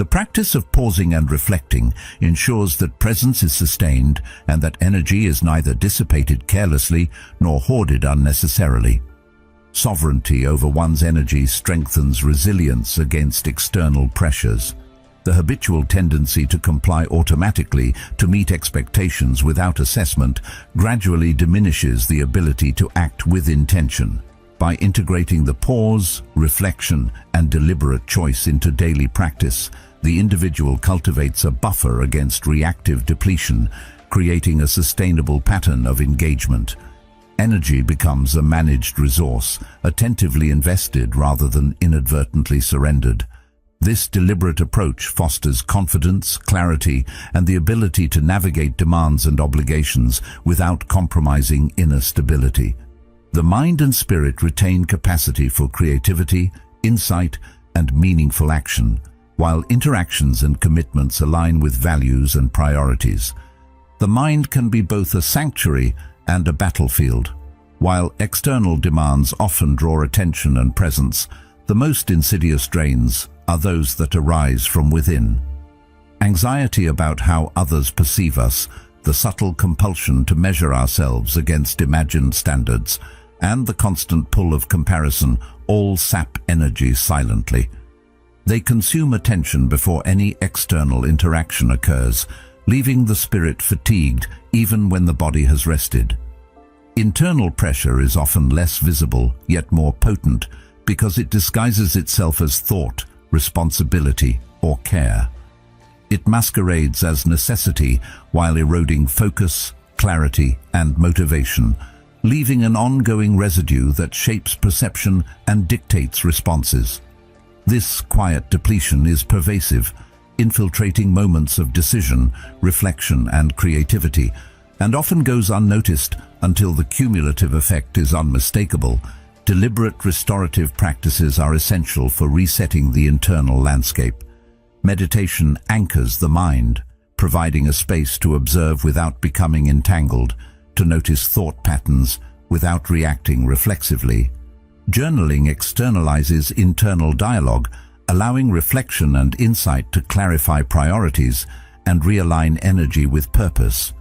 The practice of pausing and reflecting ensures that presence is sustained and that energy is neither dissipated carelessly nor hoarded unnecessarily. Sovereignty over one's energy strengthens resilience against external pressures. The habitual tendency to comply automatically to meet expectations without assessment gradually diminishes the ability to act with intention. By integrating the pause, reflection, and deliberate choice into daily practice, the individual cultivates a buffer against reactive depletion, creating a sustainable pattern of engagement. Energy becomes a managed resource, attentively invested rather than inadvertently surrendered. This deliberate approach fosters confidence, clarity, and the ability to navigate demands and obligations without compromising inner stability. The mind and spirit retain capacity for creativity, insight, and meaningful action, while interactions and commitments align with values and priorities. The mind can be both a sanctuary and a battlefield. While external demands often draw attention and presence, the most insidious drains are those that arise from within. Anxiety about how others perceive us, the subtle compulsion to measure ourselves against imagined standards, and the constant pull of comparison all sap energy silently. They consume attention before any external interaction occurs, leaving the spirit fatigued even when the body has rested. Internal pressure is often less visible, yet more potent, because it disguises itself as thought, responsibility, or care. It masquerades as necessity while eroding focus, clarity, and motivation, leaving an ongoing residue that shapes perception and dictates responses. This quiet depletion is pervasive, infiltrating moments of decision, reflection, and creativity, and often goes unnoticed until the cumulative effect is unmistakable. Deliberate restorative practices are essential for resetting the internal landscape. Meditation anchors the mind, providing a space to observe without becoming entangled, to notice thought patterns without reacting reflexively. Journaling externalizes internal dialogue, allowing reflection and insight to clarify priorities and realign energy with purpose.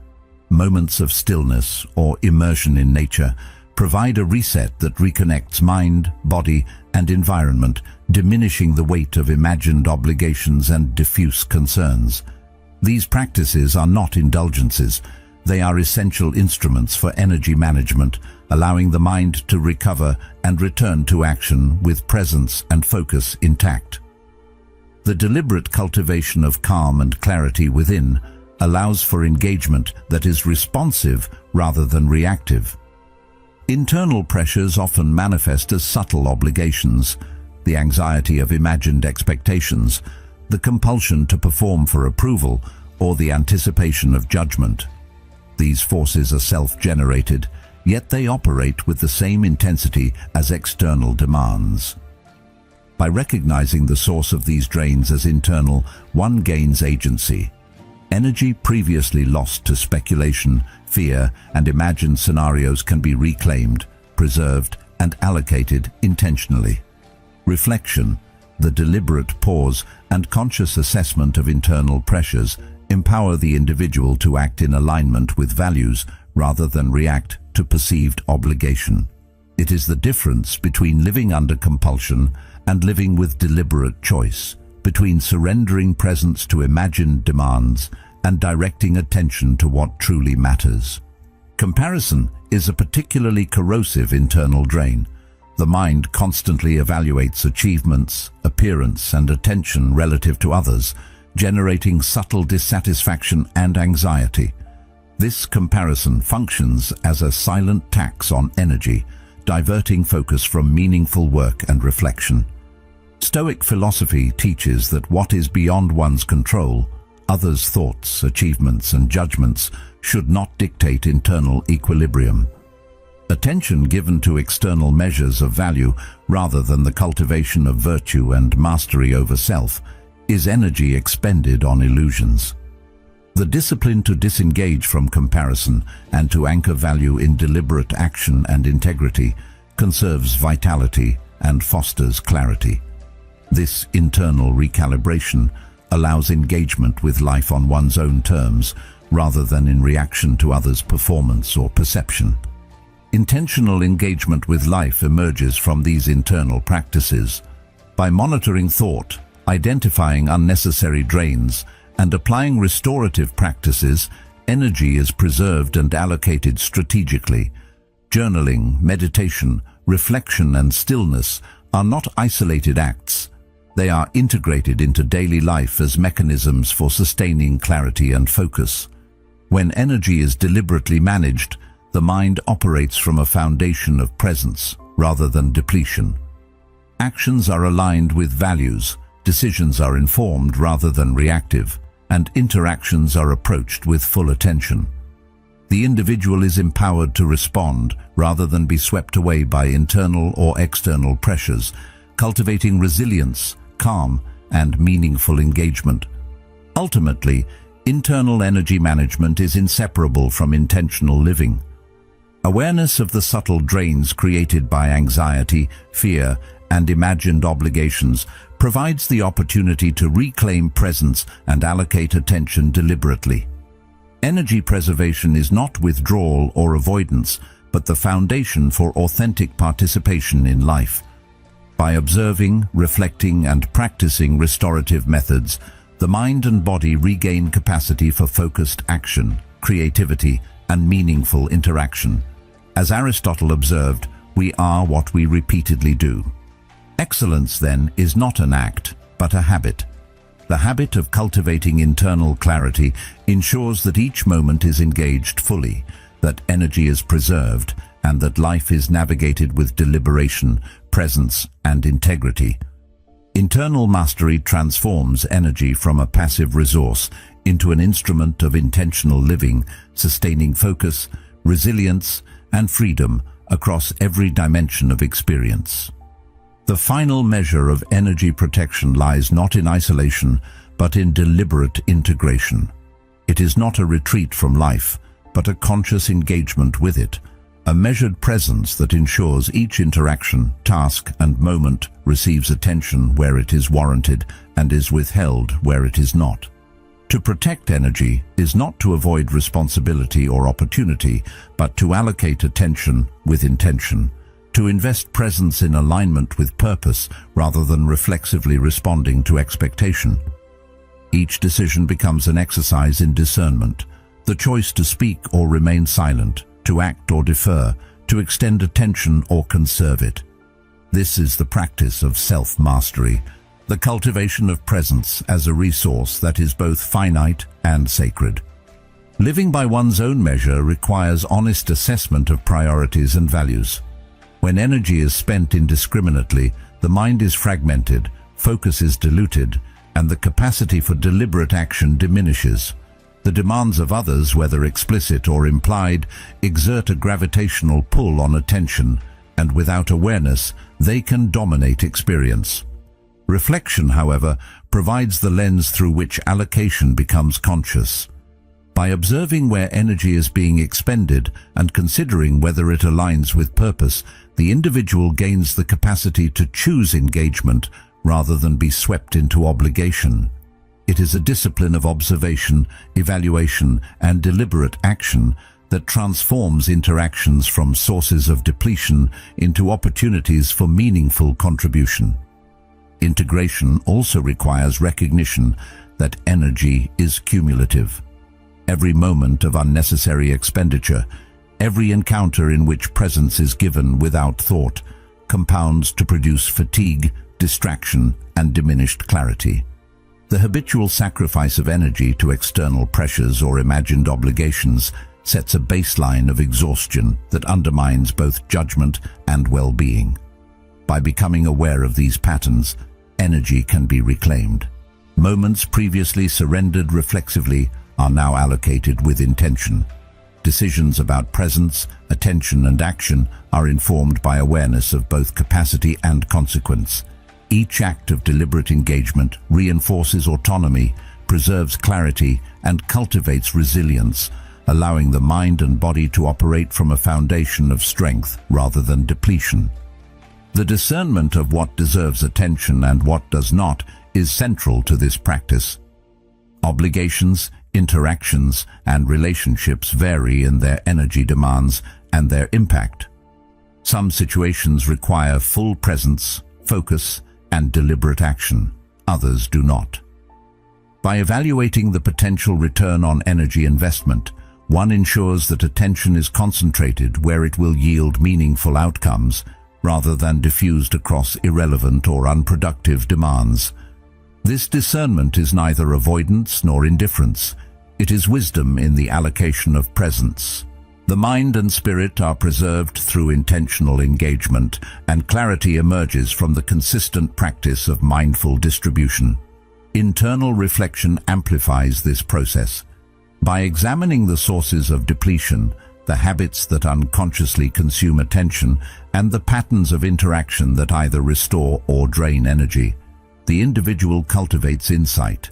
Moments of stillness or immersion in nature provide a reset that reconnects mind, body, and environment, diminishing the weight of imagined obligations and diffuse concerns. These practices are not indulgences. They are essential instruments for energy management, allowing the mind to recover and return to action with presence and focus intact. The deliberate cultivation of calm and clarity within allows for engagement that is responsive rather than reactive. Internal pressures often manifest as subtle obligations: the anxiety of imagined expectations, the compulsion to perform for approval, or the anticipation of judgment. These forces are self-generated, yet they operate with the same intensity as external demands. By recognizing the source of these drains as internal, one gains agency. Energy previously lost to speculation, fear, and imagined scenarios can be reclaimed, preserved, and allocated intentionally. Reflection, the deliberate pause and conscious assessment of internal pressures, empower the individual to act in alignment with values rather than react to perceived obligation. It is the difference between living under compulsion and living with deliberate choice, between surrendering presence to imagined demands and directing attention to what truly matters. Comparison is a particularly corrosive internal drain. The mind constantly evaluates achievements, appearance, and attention relative to others, generating subtle dissatisfaction and anxiety. This comparison functions as a silent tax on energy, diverting focus from meaningful work and reflection. Stoic philosophy teaches that what is beyond one's control, others' thoughts, achievements, and judgments, should not dictate internal equilibrium. Attention given to external measures of value rather than the cultivation of virtue and mastery over self is energy expended on illusions. The discipline to disengage from comparison and to anchor value in deliberate action and integrity conserves vitality and fosters clarity. This internal recalibration allows engagement with life on one's own terms rather than in reaction to others' performance or perception. Intentional engagement with life emerges from these internal practices. By monitoring thought, identifying unnecessary drains, and applying restorative practices, energy is preserved and allocated strategically. Journaling, meditation, reflection, and stillness are not isolated acts. They are integrated into daily life as mechanisms for sustaining clarity and focus. When energy is deliberately managed, the mind operates from a foundation of presence rather than depletion. Actions are aligned with values, decisions are informed rather than reactive, and interactions are approached with full attention. The individual is empowered to respond rather than be swept away by internal or external pressures, cultivating resilience, calm, and meaningful engagement. Ultimately, internal energy management is inseparable from intentional living. Awareness of the subtle drains created by anxiety, fear, and imagined obligations provides the opportunity to reclaim presence and allocate attention deliberately. Energy preservation is not withdrawal or avoidance, but the foundation for authentic participation in life. By observing, reflecting, and practicing restorative methods, the mind and body regain capacity for focused action, creativity, and meaningful interaction. As Aristotle observed, we are what we repeatedly do. Excellence, then, is not an act, but a habit. The habit of cultivating internal clarity ensures that each moment is engaged fully, that energy is preserved, and that life is navigated with deliberation, presence, and integrity. Internal mastery transforms energy from a passive resource into an instrument of intentional living, sustaining focus, resilience, and freedom across every dimension of experience. The final measure of energy protection lies not in isolation, but in deliberate integration. It is not a retreat from life, but a conscious engagement with it, a measured presence that ensures each interaction, task, and moment receives attention where it is warranted and is withheld where it is not. To protect energy is not to avoid responsibility or opportunity, but to allocate attention with intention, to invest presence in alignment with purpose rather than reflexively responding to expectation. Each decision becomes an exercise in discernment, the choice to speak or remain silent, to act or defer, to extend attention or conserve it. This is the practice of self-mastery, the cultivation of presence as a resource that is both finite and sacred. Living by one's own measure requires honest assessment of priorities and values. When energy is spent indiscriminately, the mind is fragmented, focus is diluted, and the capacity for deliberate action diminishes. The demands of others, whether explicit or implied, exert a gravitational pull on attention, and without awareness, they can dominate experience. Reflection, however, provides the lens through which allocation becomes conscious. By observing where energy is being expended and considering whether it aligns with purpose, the individual gains the capacity to choose engagement rather than be swept into obligation. It is a discipline of observation, evaluation, and deliberate action that transforms interactions from sources of depletion into opportunities for meaningful contribution. Integration also requires recognition that energy is cumulative. Every moment of unnecessary expenditure, every encounter in which presence is given without thought, compounds to produce fatigue, distraction, and diminished clarity. The habitual sacrifice of energy to external pressures or imagined obligations sets a baseline of exhaustion that undermines both judgment and well-being. By becoming aware of these patterns, energy can be reclaimed. Moments previously surrendered reflexively are now allocated with intention. Decisions about presence, attention, and action are informed by awareness of both capacity and consequence. Each act of deliberate engagement reinforces autonomy, preserves clarity, and cultivates resilience, allowing the mind and body to operate from a foundation of strength rather than depletion. The discernment of what deserves attention and what does not is central to this practice. Obligations, interactions, and relationships vary in their energy demands and their impact. Some situations require full presence, focus, and deliberate action. Others do not. By evaluating the potential return on energy investment, one ensures that attention is concentrated where it will yield meaningful outcomes, rather than diffused across irrelevant or unproductive demands. This discernment is neither avoidance nor indifference. It is wisdom in the allocation of presence. The mind and spirit are preserved through intentional engagement, and clarity emerges from the consistent practice of mindful distribution. Internal reflection amplifies this process. By examining the sources of depletion, the habits that unconsciously consume attention, and the patterns of interaction that either restore or drain energy, the individual cultivates insight.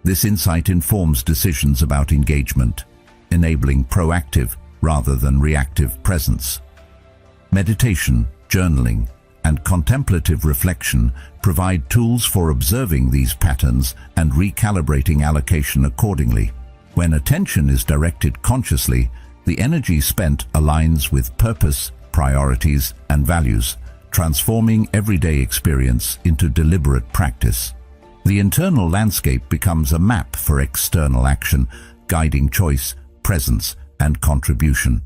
This insight informs decisions about engagement, enabling proactive rather than reactive presence. Meditation, journaling, and contemplative reflection provide tools for observing these patterns and recalibrating allocation accordingly. When attention is directed consciously, the energy spent aligns with purpose, priorities, and values, transforming everyday experience into deliberate practice. The internal landscape becomes a map for external action, guiding choice, presence, and contribution.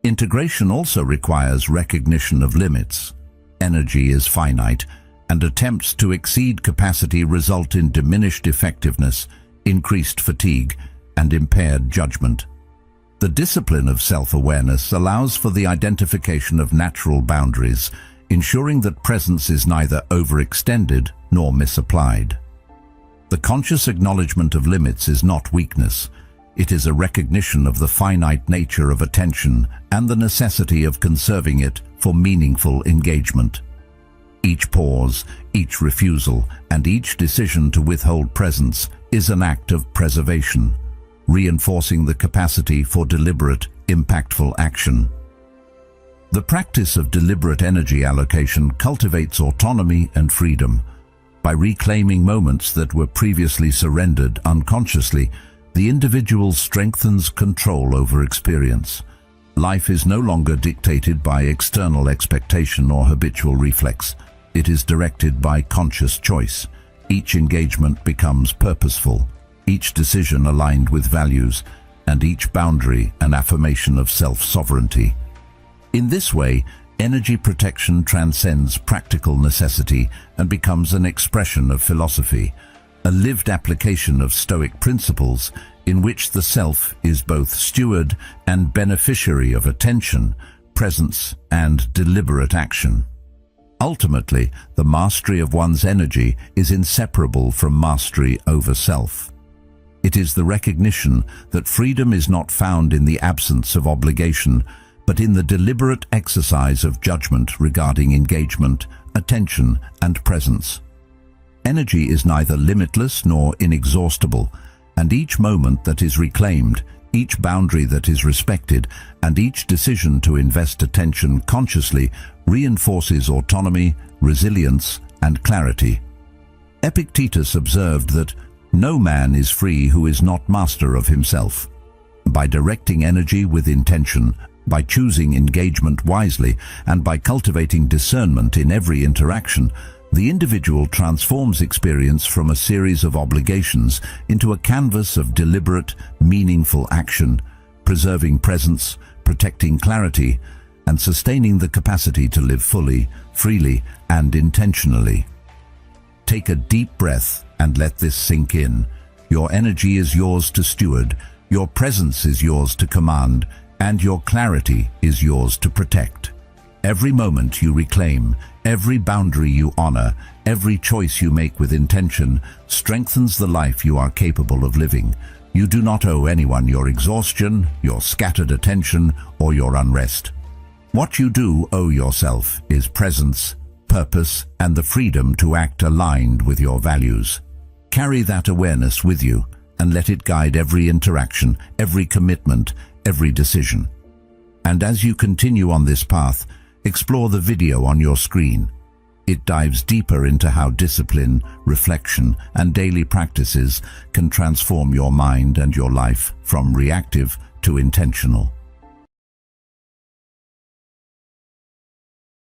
Integration also requires recognition of limits. Energy is finite, and attempts to exceed capacity result in diminished effectiveness, increased fatigue, and impaired judgment. The discipline of self-awareness allows for the identification of natural boundaries, ensuring that presence is neither overextended nor misapplied. The conscious acknowledgement of limits is not weakness. It is a recognition of the finite nature of attention and the necessity of conserving it for meaningful engagement. Each pause, each refusal, and each decision to withhold presence is an act of preservation, reinforcing the capacity for deliberate, impactful action. The practice of deliberate energy allocation cultivates autonomy and freedom. By reclaiming moments that were previously surrendered unconsciously, the individual strengthens control over experience. Life is no longer dictated by external expectation or habitual reflex. It is directed by conscious choice. Each engagement becomes purposeful, each decision aligned with values, and each boundary an affirmation of self-sovereignty. In this way, energy protection transcends practical necessity and becomes an expression of philosophy, a lived application of Stoic principles in which the self is both steward and beneficiary of attention, presence, and deliberate action. Ultimately, the mastery of one's energy is inseparable from mastery over self. It is the recognition that freedom is not found in the absence of obligation, but in the deliberate exercise of judgment regarding engagement, attention, and presence. Energy is neither limitless nor inexhaustible, and each moment that is reclaimed, each boundary that is respected, and each decision to invest attention consciously reinforces autonomy, resilience, and clarity. Epictetus observed that no man is free who is not master of himself. By directing energy with intention, by choosing engagement wisely, and by cultivating discernment in every interaction, the individual transforms experience from a series of obligations into a canvas of deliberate, meaningful action, preserving presence, protecting clarity, and sustaining the capacity to live fully, freely, and intentionally. Take a deep breath and let this sink in. Your energy is yours to steward, your presence is yours to command, and your clarity is yours to protect. Every moment you reclaim, every boundary you honor, every choice you make with intention strengthens the life you are capable of living. You do not owe anyone your exhaustion, your scattered attention, or your unrest. What you do owe yourself is presence, purpose, and the freedom to act aligned with your values. Carry that awareness with you and let it guide every interaction, every commitment, every decision. And as you continue on this path, explore the video on your screen. It dives deeper into how discipline, reflection, and daily practices can transform your mind and your life from reactive to intentional.